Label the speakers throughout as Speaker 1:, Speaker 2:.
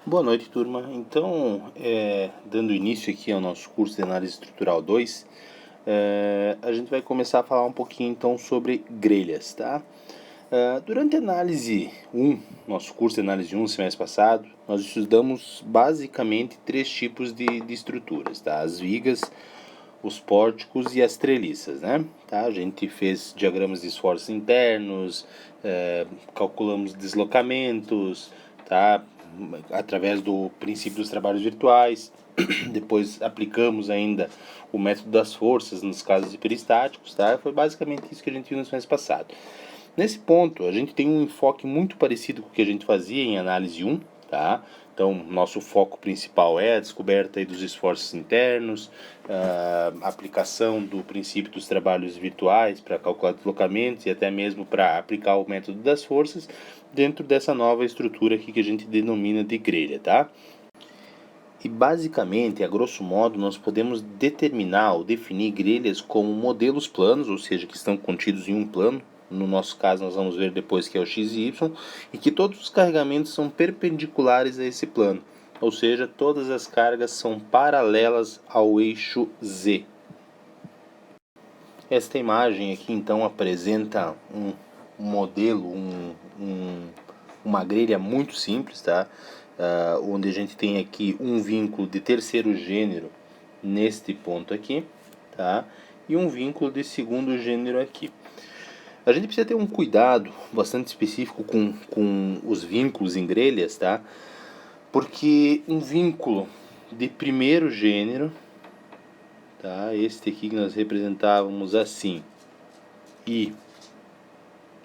Speaker 1: Boa noite, turma. Então, dando início aqui ao nosso curso de Análise Estrutural 2, a gente vai começar a falar um pouquinho então sobre grelhas, tá? Durante a análise 1, nosso curso de análise 1, semestre passado, nós estudamos basicamente três tipos de estruturas, tá? As vigas, os pórticos e as treliças, né? Tá? A gente fez diagramas de esforços internos, calculamos deslocamentos, tá? Através do princípio dos trabalhos virtuais. Depois aplicamos ainda o método das forças nos casos hiperestáticos, tá? Foi basicamente isso que a gente viu no semestre passado. Nesse ponto, a gente tem um enfoque muito parecido com o que a gente fazia em análise 1, tá? Então, nosso foco principal é a descoberta aí dos esforços internos, a aplicação do princípio dos trabalhos virtuais para calcular deslocamentos e até mesmo para aplicar o método das forças dentro dessa nova estrutura aqui que a gente denomina de grelha, tá? E basicamente, a grosso modo, nós podemos determinar ou definir grelhas como modelos planos, ou seja, que estão contidos em um plano. No nosso caso, nós vamos ver depois que é o x e y, e que todos os carregamentos são perpendiculares a esse plano, ou seja, todas as cargas são paralelas ao eixo z. Esta imagem aqui então apresenta um modelo, uma grelha muito simples, tá? Onde a gente tem aqui um vínculo de terceiro gênero neste ponto aqui, tá? E um vínculo de segundo gênero aqui. A gente precisa ter um cuidado bastante específico com os vínculos em grelhas, tá? Porque um vínculo de primeiro gênero, tá? Este aqui que nós representávamos assim, e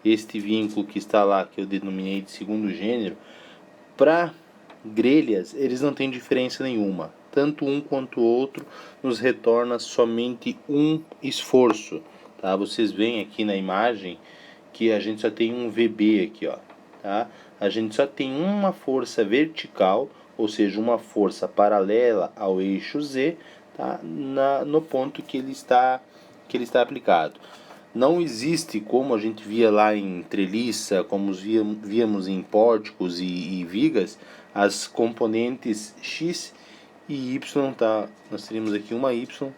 Speaker 1: este vínculo que está lá, que eu denominei de segundo gênero, para grelhas eles não têm diferença nenhuma. Tanto um quanto o outro nos retorna somente um esforço. Tá? Vocês veem aqui na imagem que a gente só tem um VB aqui, ó, tá? A gente só tem uma força vertical, ou seja, uma força paralela ao eixo Z, tá? No ponto que ele está aplicado. Não existe, como a gente via lá em treliça, como víamos em pórticos e vigas, as componentes X e Y, tá? Nós teríamos aqui uma Y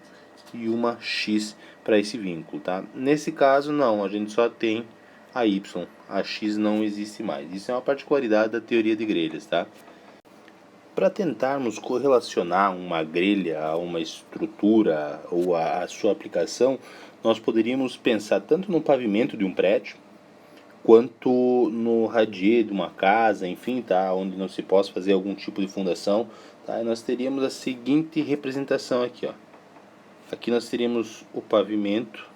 Speaker 1: e uma X para esse vínculo, tá? Nesse caso, não, a gente só tem a Y, a X não existe mais. Isso é uma particularidade da teoria de grelhas, tá? Para tentarmos correlacionar uma grelha a uma estrutura ou a sua aplicação, nós poderíamos pensar tanto no pavimento de um prédio, quanto no radier de uma casa, enfim, tá? Onde não se possa fazer algum tipo de fundação, tá? E nós teríamos a seguinte representação aqui, ó. Aqui nós teríamos o pavimento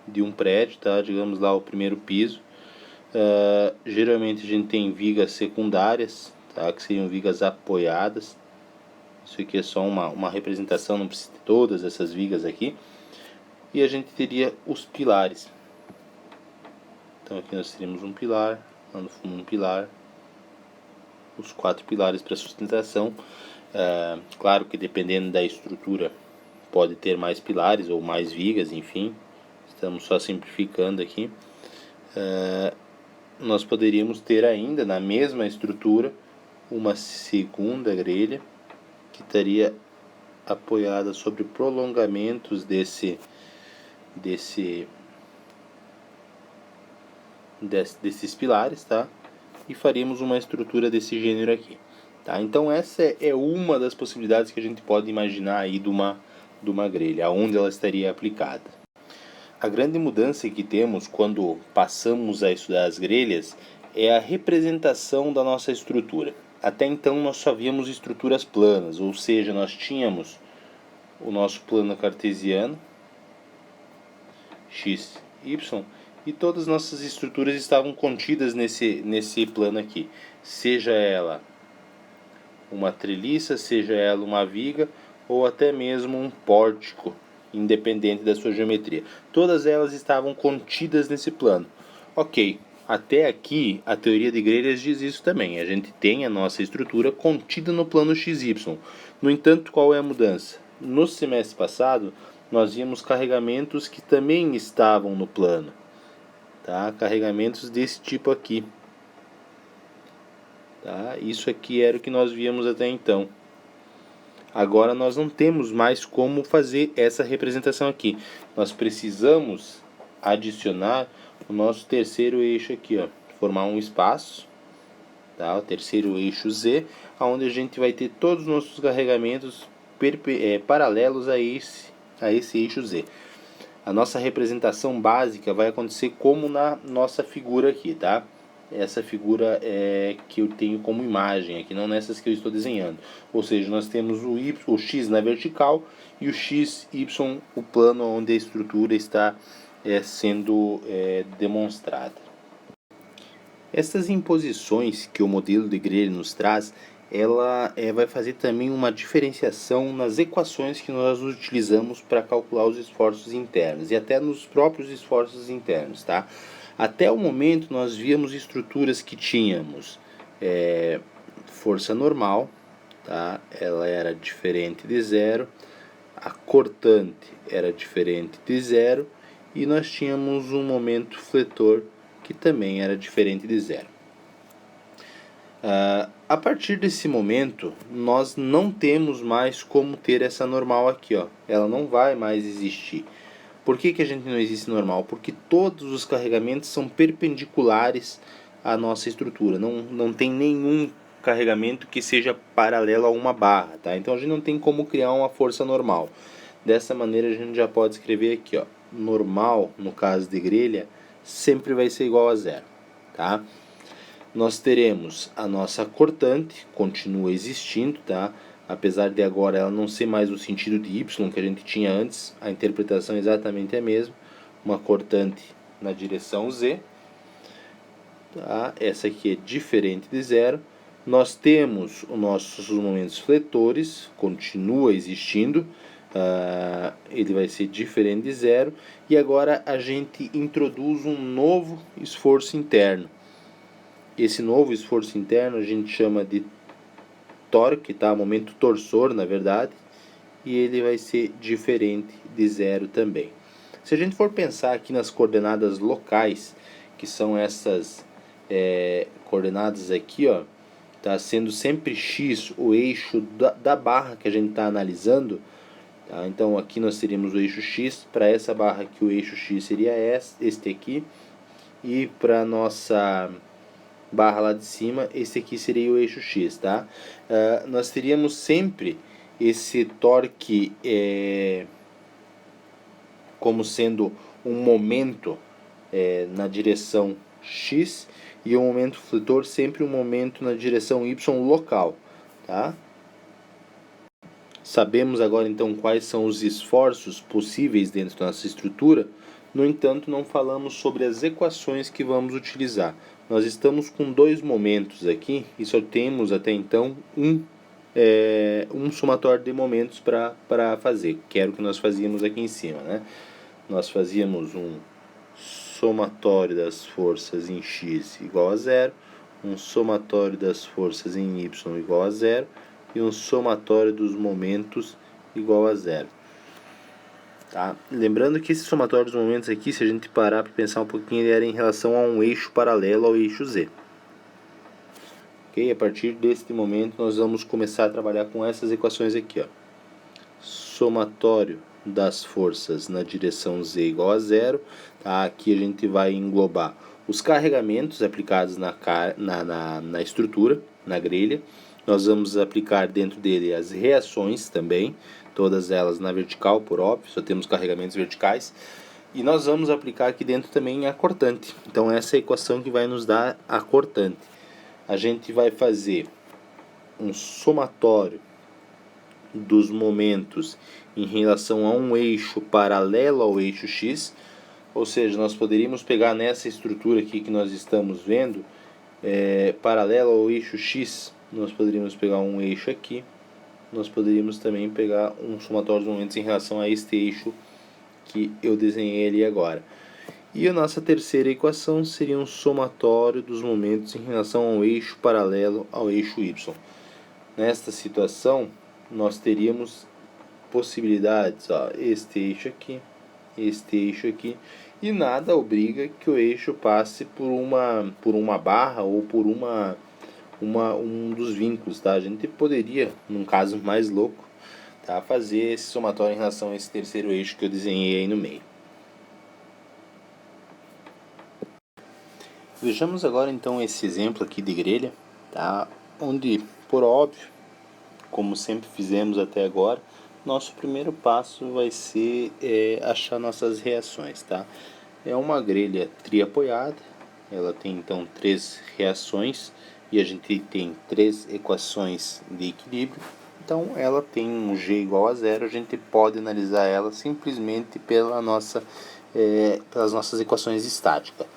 Speaker 1: de um prédio, tá? Digamos lá o primeiro piso. Geralmente a gente tem vigas secundárias, tá? Que seriam vigas apoiadas. Isso aqui é só uma representação, não precisa de todas essas vigas aqui. E a gente teria os pilares. Então aqui nós teríamos um pilar, lá no fundo um pilar, os 4 pilares para sustentação. Claro que dependendo da estrutura pode ter mais pilares ou mais vigas, enfim. Estamos só simplificando aqui. Nós poderíamos ter ainda na mesma estrutura uma segunda grelha que estaria apoiada sobre prolongamentos desses pilares, tá? E faríamos uma estrutura desse gênero aqui, tá? Então essa é uma das possibilidades que a gente pode imaginar aí de uma grelha, aonde ela estaria aplicada. A grande mudança que temos quando passamos a estudar as grelhas é a representação da nossa estrutura. Até então nós só víamos estruturas planas, ou seja, nós tínhamos o nosso plano cartesiano, x, y, e todas as nossas estruturas estavam contidas nesse plano aqui. Seja ela uma treliça, seja ela uma viga, ou até mesmo um pórtico, independente da sua geometria. Todas elas estavam contidas nesse plano. Ok, até aqui a teoria de grelhas diz isso também. A gente tem a nossa estrutura contida no plano XY. No entanto, qual é a mudança? No semestre passado, nós vimos carregamentos que também estavam no plano. Tá? Carregamentos desse tipo aqui. Tá? Isso aqui era o que nós víamos até então. Agora nós não temos mais como fazer essa representação aqui. Nós precisamos adicionar o nosso terceiro eixo aqui, ó, formar um espaço, tá? O terceiro eixo Z, onde a gente vai ter todos os nossos carregamentos paralelos a esse eixo Z. A nossa representação básica vai acontecer como na nossa figura aqui, tá? Essa figura é que eu tenho como imagem aqui, não nessas que eu estou desenhando. Ou seja, nós temos o X na vertical e o XY, o plano onde a estrutura está sendo demonstrada. Essas imposições que o modelo de grelha nos traz, ela vai fazer também uma diferenciação nas equações que nós utilizamos para calcular os esforços internos e até nos próprios esforços internos, tá? Até o momento nós víamos estruturas que tínhamos força normal, tá? Ela era diferente de zero, a cortante era diferente de zero e nós tínhamos um momento fletor que também era diferente de zero. A partir desse momento, nós não temos mais como ter essa normal aqui, ó. Ela não vai mais existir. Por que a gente não existe normal? Porque todos os carregamentos são perpendiculares à nossa estrutura. Não tem nenhum carregamento que seja paralelo a uma barra, tá? Então a gente não tem como criar uma força normal. Dessa maneira a gente já pode escrever aqui, ó. Normal, no caso de grelha, sempre vai ser igual a zero, tá? Nós teremos a nossa cortante, continua existindo, tá? Apesar de agora ela não ser mais o sentido de Y que a gente tinha antes, a interpretação é exatamente a mesma. Uma cortante na direção Z, tá? Essa aqui é diferente de zero. Nós temos os nossos momentos fletores, continua existindo, ele vai ser diferente de zero. E agora a gente introduz um novo esforço interno. Esse novo esforço interno a gente chama de torque, tá? Momento torsor, na verdade, e ele vai ser diferente de zero também. Se a gente for pensar aqui nas coordenadas locais, que são essas coordenadas aqui, ó, tá? Sendo sempre x o eixo da barra que a gente está analisando, tá? Então aqui nós teríamos o eixo x, para essa barra aqui o eixo x seria este aqui, e para nossa barra lá de cima, esse aqui seria o eixo X, tá? Nós teríamos sempre esse torque como sendo um momento na direção X e o momento fletor sempre um momento na direção Y local, tá? Sabemos agora então quais são os esforços possíveis dentro da nossa estrutura. No entanto, não falamos sobre as equações que vamos utilizar. Nós estamos com dois momentos aqui e só temos até então um somatório de momentos para fazer, que era o que nós fazíamos aqui em cima, né? Nós fazíamos um somatório das forças em x igual a zero, um somatório das forças em y igual a zero e um somatório dos momentos igual a zero. Tá? Lembrando que esse somatório dos momentos aqui, se a gente parar para pensar um pouquinho, ele era em relação a um eixo paralelo ao eixo Z. Okay? A partir deste momento nós vamos começar a trabalhar com essas equações aqui, ó. Somatório das forças na direção Z igual a zero. Tá? Aqui a gente vai englobar os carregamentos aplicados na estrutura, na grelha. Nós vamos aplicar dentro dele as reações também, todas elas na vertical, por óbvio, só temos carregamentos verticais. E nós vamos aplicar aqui dentro também a cortante. Então essa é a equação que vai nos dar a cortante. A gente vai fazer um somatório dos momentos em relação a um eixo paralelo ao eixo X, ou seja, nós poderíamos pegar nessa estrutura aqui que nós estamos vendo, paralelo ao eixo X, nós poderíamos pegar um eixo aqui, nós poderíamos também pegar um somatório dos momentos em relação a este eixo que eu desenhei ali agora. E a nossa terceira equação seria um somatório dos momentos em relação ao eixo paralelo ao eixo Y. Nesta situação, nós teríamos possibilidades, ó, este eixo aqui, e nada obriga que o eixo passe por uma barra ou por um dos vínculos, tá? A gente poderia, num caso mais louco, tá, fazer esse somatório em relação a esse terceiro eixo que eu desenhei aí no meio. Vejamos agora então esse exemplo aqui de grelha, tá? Onde, por óbvio, como sempre fizemos até agora, nosso primeiro passo vai ser achar nossas reações, tá? É uma grelha triapoiada, ela tem então 3 reações e a gente tem 3 equações de equilíbrio. Então ela tem um G igual a zero, a gente pode analisar ela simplesmente pelas nossas equações estáticas.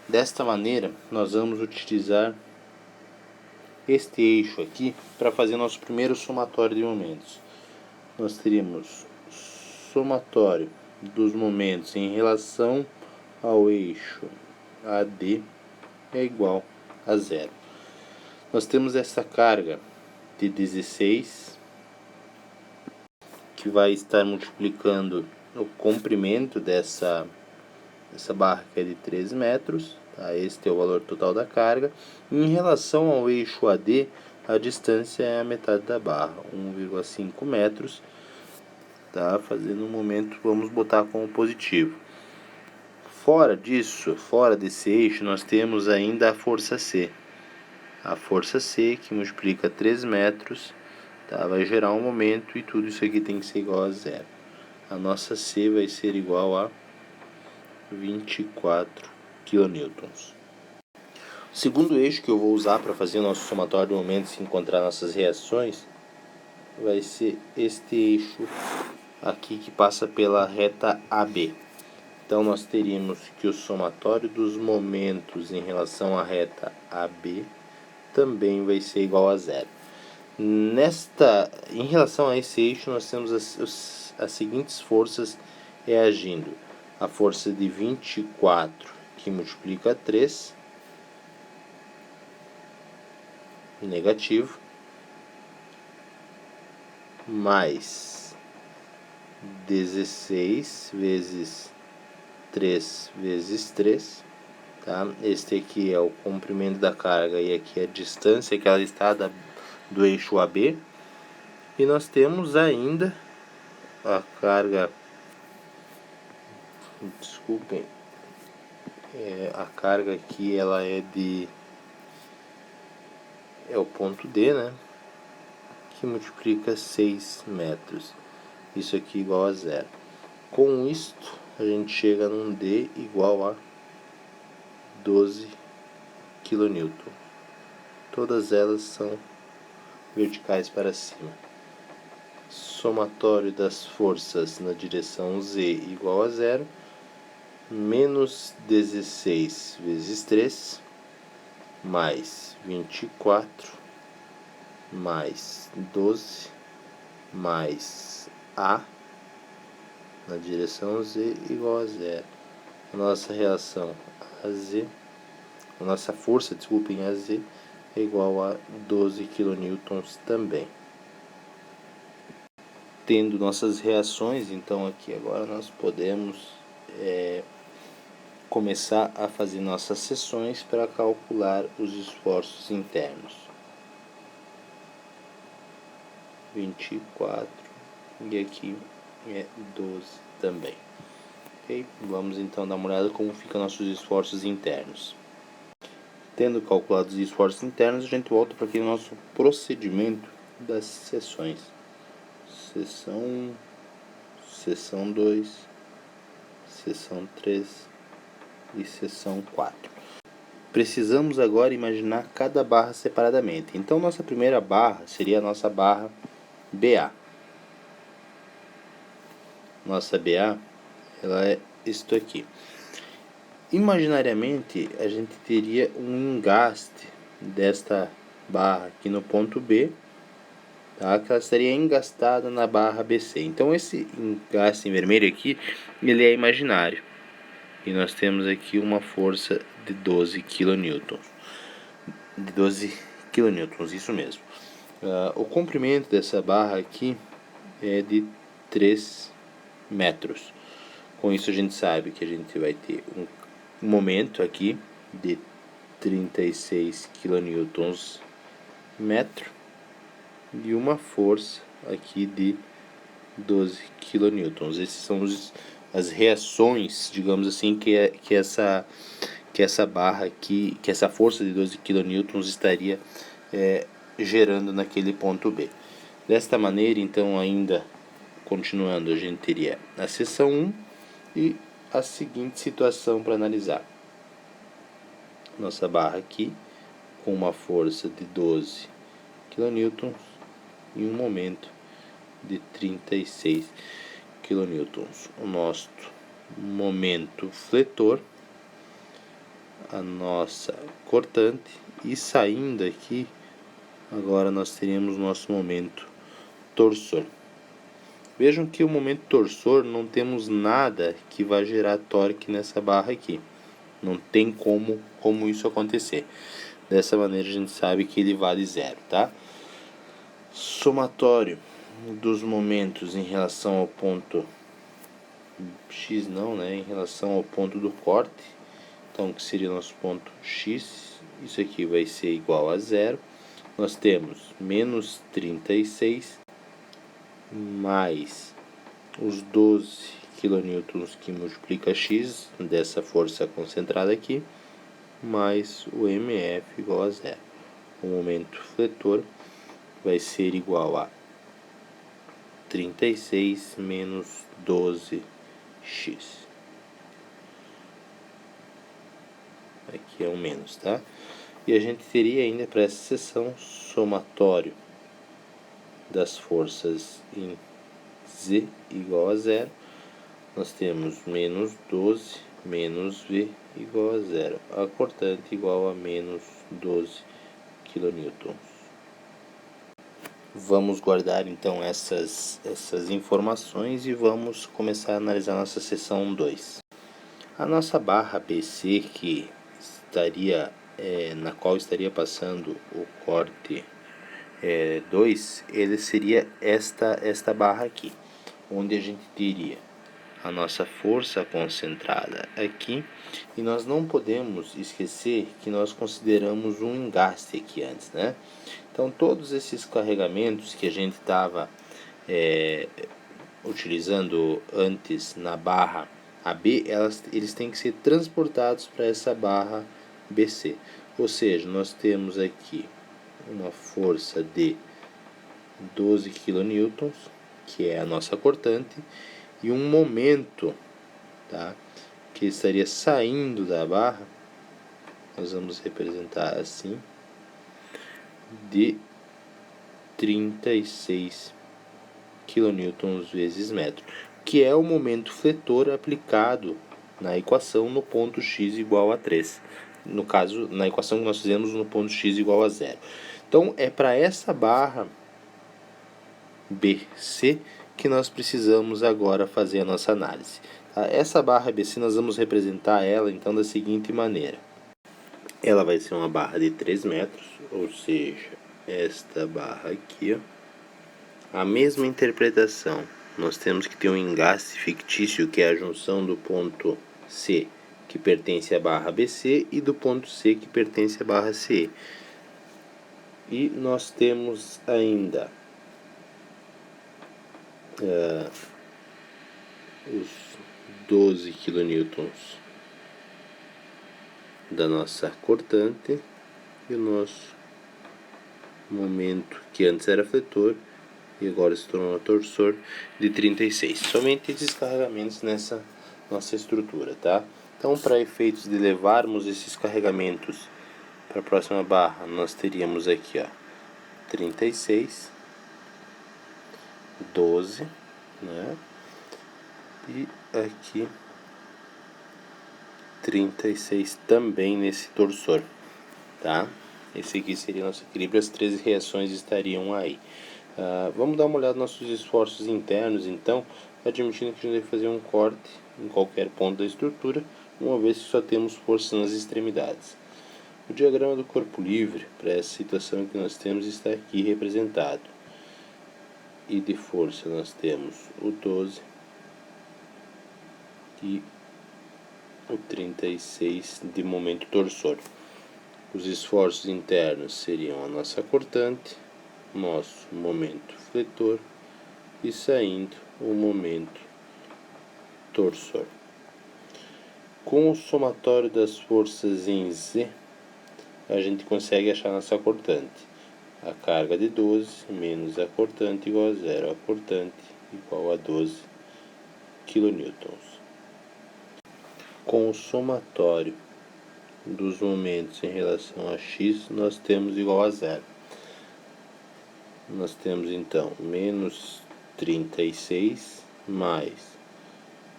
Speaker 1: Desta maneira, nós vamos utilizar este eixo aqui para fazer nosso primeiro somatório de momentos. Nós teríamos somatório dos momentos em relação ao eixo AD é igual a zero. Nós temos essa carga de 16 que vai estar multiplicando o comprimento dessa barra, que é de 13 metros, tá? Este é o valor total da carga. Em relação ao eixo AD, a distância é a metade da barra, 1,5 metros. Tá? Fazendo um momento, vamos botar como positivo. Fora disso, fora desse eixo, nós temos ainda a força C. A força C, que multiplica 3 metros, tá? Vai gerar um momento e tudo isso aqui tem que ser igual a zero. A nossa C vai ser igual a 24 kN. O segundo eixo que eu vou usar para fazer o nosso somatório de momentos e encontrar nossas reações vai ser este eixo aqui que passa pela reta AB. Então nós teríamos que o somatório dos momentos em relação à reta AB também vai ser igual a zero. Em relação a esse eixo, nós temos as seguintes forças reagindo. A força de 24, que multiplica 3, negativo, mais 16 vezes 3 vezes 3, tá? Este aqui é o comprimento da carga e aqui é a distância que ela está do eixo AB. E nós temos ainda a carga, desculpem, a carga aqui ela é o ponto D, né? Que multiplica 6 metros. Isso aqui igual a zero. Com isto, a gente chega num D igual a 12 kN. Todas elas são verticais para cima. Somatório das forças na direção Z igual a zero, menos 16 vezes 3, mais 24, mais 12, mais A na direção Z igual a zero. A nossa reação AZ, a nossa força, desculpem, AZ é igual a 12 kN também. Tendo nossas reações, então aqui agora nós podemos começar a fazer nossas seções para calcular os esforços internos. 24 e aqui é 12 também. Ok? Vamos então dar uma olhada como ficam nossos esforços internos. Tendo calculado os esforços internos, a gente volta para aquele nosso procedimento das seções. Seção 1, seção 2, seção 3 e seção 4. Precisamos agora imaginar cada barra separadamente. Então nossa primeira barra seria a nossa barra BA. Nossa BA, ela é isto aqui. Imaginariamente, a gente teria um engaste desta barra aqui no ponto B, tá? Que ela estaria engastada na barra BC. Então esse engaste em vermelho aqui, ele é imaginário. E nós temos aqui uma força de 12 kN. De 12 kN, isso mesmo. O comprimento dessa barra aqui é de 3 metros. Com isso a gente sabe que a gente vai ter um momento aqui de 36 kN metro e uma força aqui de 12 kN. Esses são as reações, digamos assim, que essa barra aqui, que essa força de 12 kN estaria gerando naquele ponto B. Desta maneira, então, ainda continuando, a gente teria a seção 1 e a seguinte situação para analisar. Nossa barra aqui, com uma força de 12 kN e um momento de 36 kN. O nosso momento fletor, a nossa cortante, e saindo aqui, agora nós teríamos nosso momento torsor. Vejam que o momento torsor não temos nada que vai gerar torque nessa barra aqui. Não tem como isso acontecer. Dessa maneira a gente sabe que ele vale zero, tá? Somatório dos momentos em relação ao ponto X não, né? Em relação ao ponto do corte. Então, que seria nosso ponto X. Isso aqui vai ser igual a zero. Nós temos menos 36 mais os 12 kN que multiplica X dessa força concentrada aqui, mais o MF igual a zero. O momento fletor vai ser igual a 36 menos 12x. Aqui é um menos, tá? E a gente teria ainda para essa seção somatório das forças em Z igual a zero. Nós temos menos 12 menos V igual a zero. A cortante igual a menos 12 kN. Vamos guardar então essas informações e vamos começar a analisar nossa seção 2. A nossa barra BC, que estaria, na qual estaria passando o corte 2, ele seria esta barra aqui, onde a gente teria a nossa força concentrada aqui, e nós não podemos esquecer que nós consideramos um engaste aqui antes, né? Então todos esses carregamentos que a gente estava utilizando antes na barra AB, eles têm que ser transportados para essa barra BC. Ou seja, nós temos aqui uma força de 12 kN, que é a nossa cortante, e um momento, tá, que estaria saindo da barra, nós vamos representar assim, de 36 kN vezes metro, que é o momento fletor aplicado na equação no ponto x igual a 3. No caso, na equação que nós fizemos no ponto x igual a 0. Então, é para essa barra BC que nós precisamos agora fazer a nossa análise. Tá? Essa barra BC nós vamos representar ela então da seguinte maneira. Ela vai ser uma barra de 3 metros, ou seja, esta barra aqui, ó. A mesma interpretação, nós temos que ter um engaste fictício, que é a junção do ponto C, que pertence à barra BC, e do ponto C, que pertence à barra CE. E nós temos ainda os 12 kN da nossa cortante e o nosso momento, que antes era fletor e agora se tornou torsor, de 36. Somente esses carregamentos nessa nossa estrutura, tá? Então, para efeitos de levarmos esses carregamentos para a próxima barra, nós teríamos aqui, ó, 36, 12, né? E aqui 36 também nesse torsor, tá? Esse aqui seria nosso equilíbrio, as 13 reações estariam aí. Vamos dar uma olhada nos nossos esforços internos, então, admitindo que a gente deve fazer um corte em qualquer ponto da estrutura, uma vez que só temos força nas extremidades. O diagrama do corpo livre, para essa situação que nós temos, está aqui representado. E de força nós temos o 12 e o 36 de momento torsor. Os esforços internos seriam a nossa cortante, nosso momento fletor e saindo o momento torsor. Com o somatório das forças em Z, a gente consegue achar nossa cortante. A carga de 12 menos a cortante igual a zero. A cortante igual a 12 kN. Com o somatório dos momentos em relação a x, nós temos igual a zero. Nós temos então menos 36 mais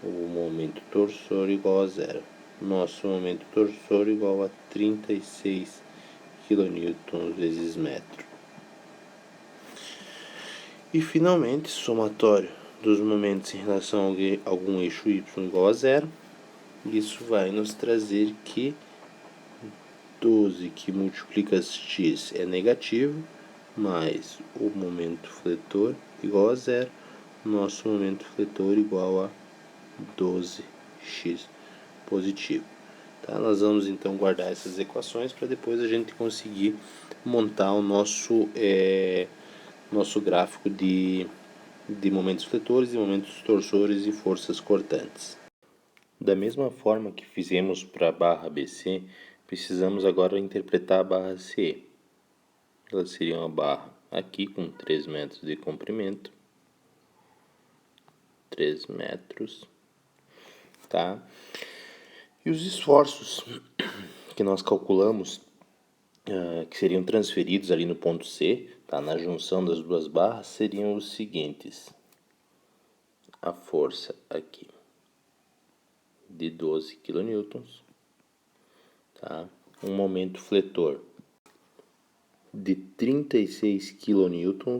Speaker 1: o momento torsor igual a zero. Nosso momento torsor igual a 36 kN vezes metro. E finalmente, somatório dos momentos em relação a algum eixo y igual a zero. Isso vai nos trazer que 12 que multiplica x é negativo, mais o momento fletor igual a zero. Nosso momento fletor igual a 12x positivo. Tá? Nós vamos então guardar essas equações para depois a gente conseguir montar o nosso gráfico de momentos fletores e momentos torsores e forças cortantes. Da mesma forma que fizemos para a barra BC, precisamos agora interpretar a barra CE. Ela seria uma barra aqui com 3 metros de comprimento, 3 metros, tá? E os esforços que nós calculamos, que seriam transferidos ali no ponto C, tá? Na junção das duas barras, seriam os seguintes. A força aqui de 12 kN, tá? Um momento fletor de 36 kN,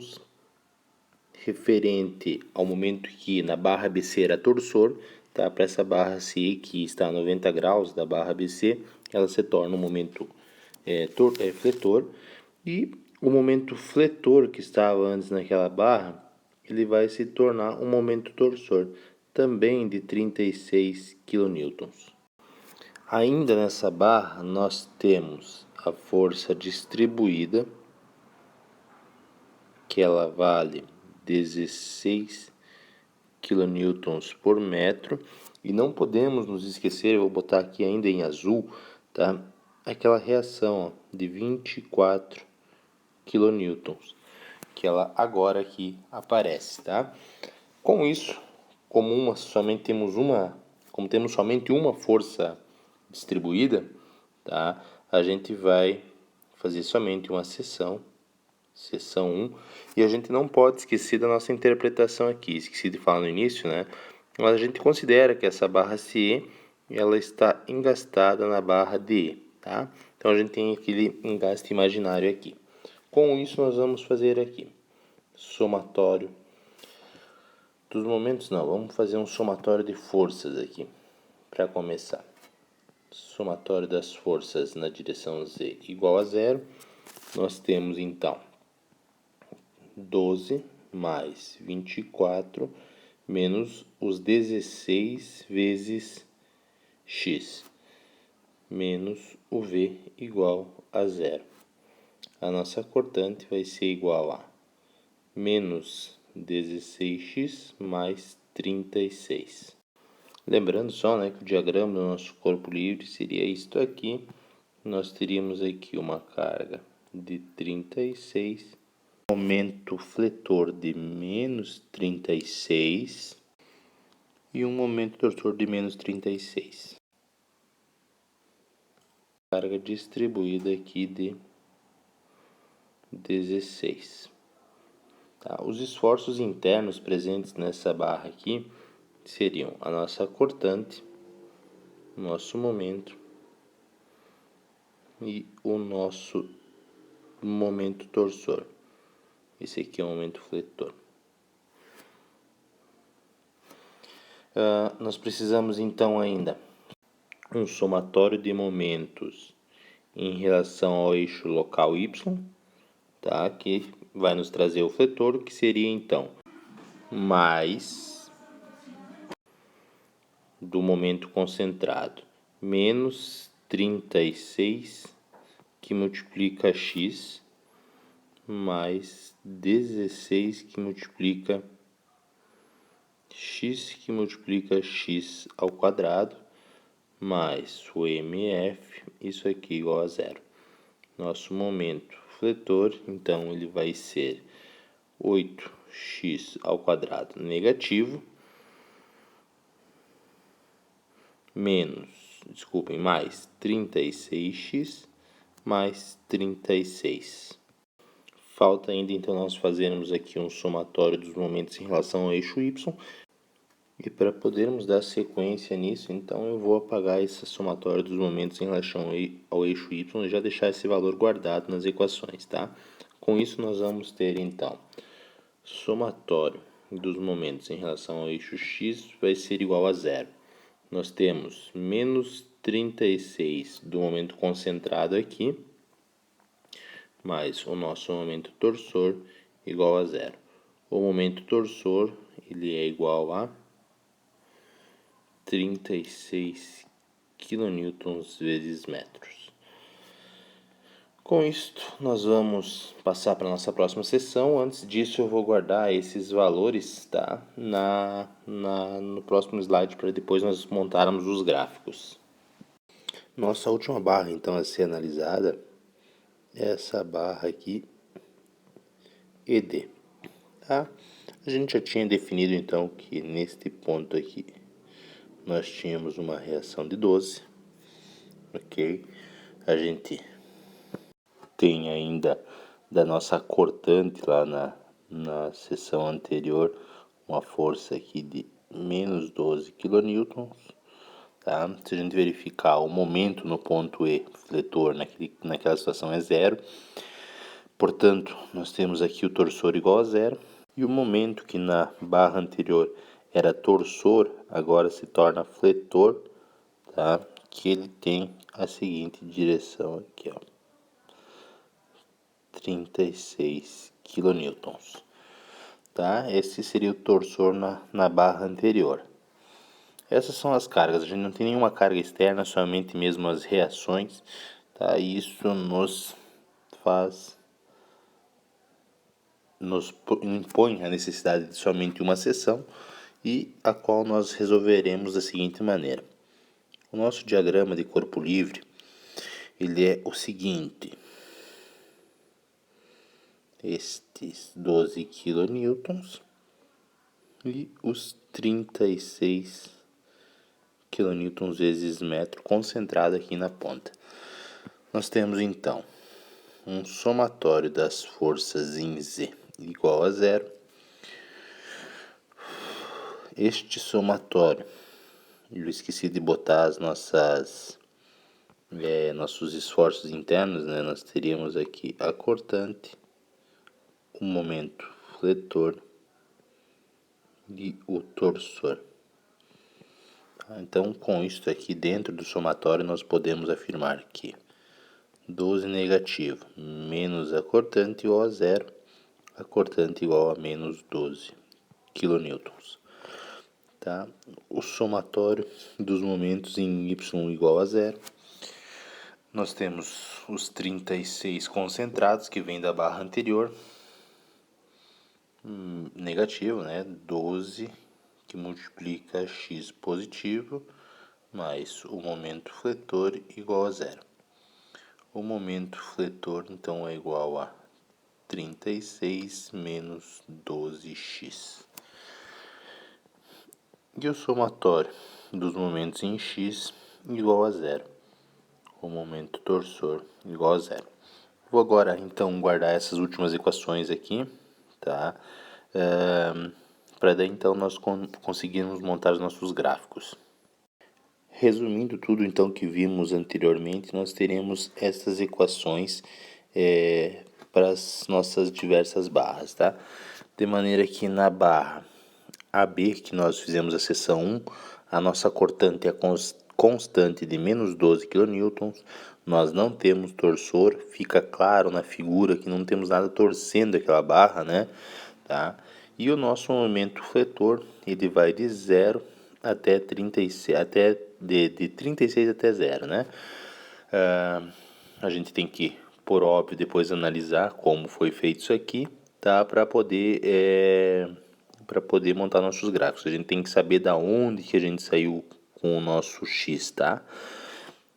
Speaker 1: referente ao momento que na barra BC era torsor, tá? Para essa barra C que está a 90 graus da barra BC, ela se torna um momento fletor, e o momento fletor que estava antes naquela barra, ele vai se tornar um momento torsor, também de 36 kN. Ainda nessa barra, nós temos a força distribuída, que ela vale 16 kN por metro. E não podemos nos esquecer, eu vou botar aqui ainda em azul, tá? Aquela reação de 24 kN, que ela agora aqui aparece, tá? Com isso, como temos somente uma força distribuída, tá? A gente vai fazer somente uma seção 1, e a gente não pode esquecer da nossa interpretação aqui. Esqueci de falar no início, né? Mas a gente considera que essa barra CE, ela está engastada na barra DE, tá? Então a gente tem aquele engaste imaginário aqui. Com isso nós vamos fazer aqui somatório dos momentos, não, vamos fazer um somatório de forças aqui, para começar. Somatório das forças na direção Z igual a zero. Nós temos então 12 mais 24 menos os 16 vezes x, menos o V igual a zero. A nossa cortante vai ser igual a menos 16x mais 36. Lembrando só, né, que o diagrama do nosso corpo livre seria isto aqui. Nós teríamos aqui uma carga de 36, momento fletor de menos 36 e um momento torsor de menos 36. Carga distribuída aqui de 16. Tá? Os esforços internos presentes nessa barra aqui seriam a nossa cortante, nosso momento e o nosso momento torsor. Esse aqui é o momento fletor. Nós precisamos então ainda um somatório de momentos em relação ao eixo local y, tá? Que vai nos trazer o fletor, que seria então mais do momento concentrado menos 36 que multiplica x mais 16 que multiplica x ao quadrado mais o MF, isso aqui igual a zero. Nosso momento fletor, então, ele vai ser 8x ao quadrado negativo mais 36x mais 36. Falta ainda então nós fazermos aqui um somatório dos momentos em relação ao eixo y. E para podermos dar sequência nisso, então eu vou apagar esse somatório dos momentos em relação ao eixo y e já deixar esse valor guardado nas equações, tá? Com isso nós vamos ter então somatório dos momentos em relação ao eixo x vai ser igual a zero. Nós temos menos 36 do momento concentrado aqui, mais o nosso momento torsor igual a zero. O momento torsor ele é igual a 36 kN vezes metros. Com isto, nós vamos passar para a nossa próxima sessão. Antes disso, eu vou guardar esses valores, tá? No próximo slide, para depois nós montarmos os gráficos. Nossa última barra, então, a ser analisada é essa barra aqui, ED. Tá? A gente já tinha definido, então, que neste ponto aqui nós tínhamos uma reação de 12, ok? A gente tem ainda da nossa cortante lá na seção anterior uma força aqui de menos 12 kN, tá? Se a gente verificar o momento no ponto E, fletor, naquela situação é zero, portanto, nós temos aqui o torsor igual a zero, e o momento que na barra anterior era torsor, agora se torna fletor, tá? Que ele tem a seguinte direção aqui, ó, 36 kN, tá? Esse seria o torsor na barra anterior. Essas são as cargas, a gente não tem nenhuma carga externa, somente mesmo as reações, tá? E isso nos impõe a necessidade de somente uma seção, e a qual nós resolveremos da seguinte maneira. O nosso diagrama de corpo livre, ele é o seguinte: estes 12 kN e os 36 kN vezes metro concentrado aqui na ponta. Nós temos então um somatório das forças em Z igual a zero. Este somatório, eu esqueci de botar as nossos esforços internos, né? Nós teríamos aqui a cortante, o momento fletor e o torsor. Então, com isso aqui dentro do somatório, nós podemos afirmar que 12 negativo menos a cortante igual a zero, a cortante igual a menos 12 kN. Tá? O somatório dos momentos em y igual a zero. Nós temos os 36 concentrados, que vem da barra anterior, negativo, né? 12 que multiplica x positivo, mais o momento fletor igual a zero. O momento fletor, então, é igual a 36 menos 12x. E o somatório dos momentos em x igual a zero. O momento torsor igual a zero. Vou agora, então, guardar essas últimas equações aqui, tá? Para daí, então, nós conseguirmos montar os nossos gráficos. Resumindo tudo, então, que vimos anteriormente, nós teremos essas equações para as nossas diversas barras, tá? De maneira que na barra AB, que nós fizemos a seção 1, a nossa cortante é constante de menos 12 kN, nós não temos torsor, fica claro na figura que não temos nada torcendo aquela barra, né? Tá? E o nosso momento fletor, ele vai de 0 até 36, de 36 até 0, né? a gente tem que, por óbvio, depois analisar como foi feito isso aqui, tá? Para poder montar nossos gráficos. A gente tem que saber da onde que a gente saiu com o nosso X, tá?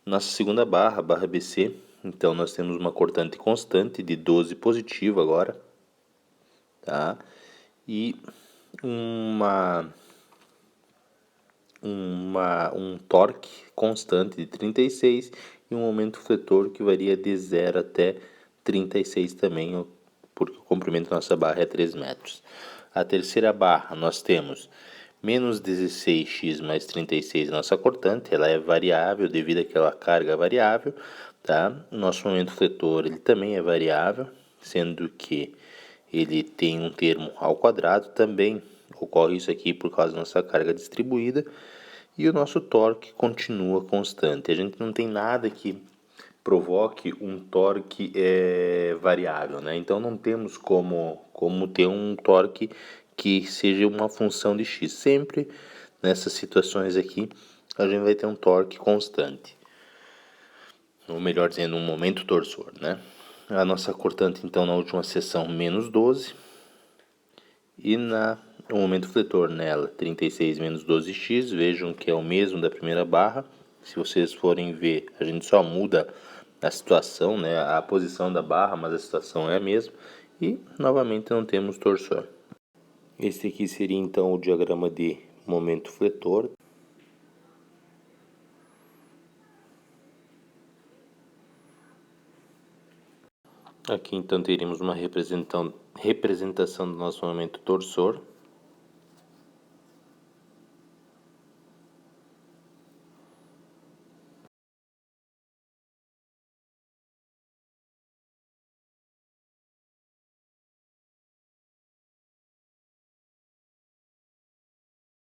Speaker 1: Nossa segunda barra, barra BC, então nós temos uma cortante constante de 12 positivo agora, tá? E um torque constante de 36 e um momento fletor que varia de 0 até 36 também, porque o comprimento da nossa barra é 3 metros. A terceira barra nós temos menos 16x mais 36 nossa cortante, ela é variável devido àquela carga variável, tá? Nosso momento fletor ele também é variável, sendo que ele tem um termo ao quadrado, também ocorre isso aqui por causa da nossa carga distribuída, e o nosso torque continua constante. A gente não tem nada que provoque um torque variável, né? Então não temos como ter um torque que seja uma função de x. Sempre nessas situações aqui a gente vai ter um torque constante, ou melhor dizendo, um momento torsor, né? A nossa cortante então na última seção menos 12 e o momento fletor nela 36 menos 12x, vejam que é o mesmo da primeira barra. Se vocês forem ver, a gente só muda a situação, né, a posição da barra, mas a situação é a mesma. E novamente não temos torsor. Este aqui seria então o diagrama de momento fletor. Aqui então teríamos uma representação do nosso momento torsor.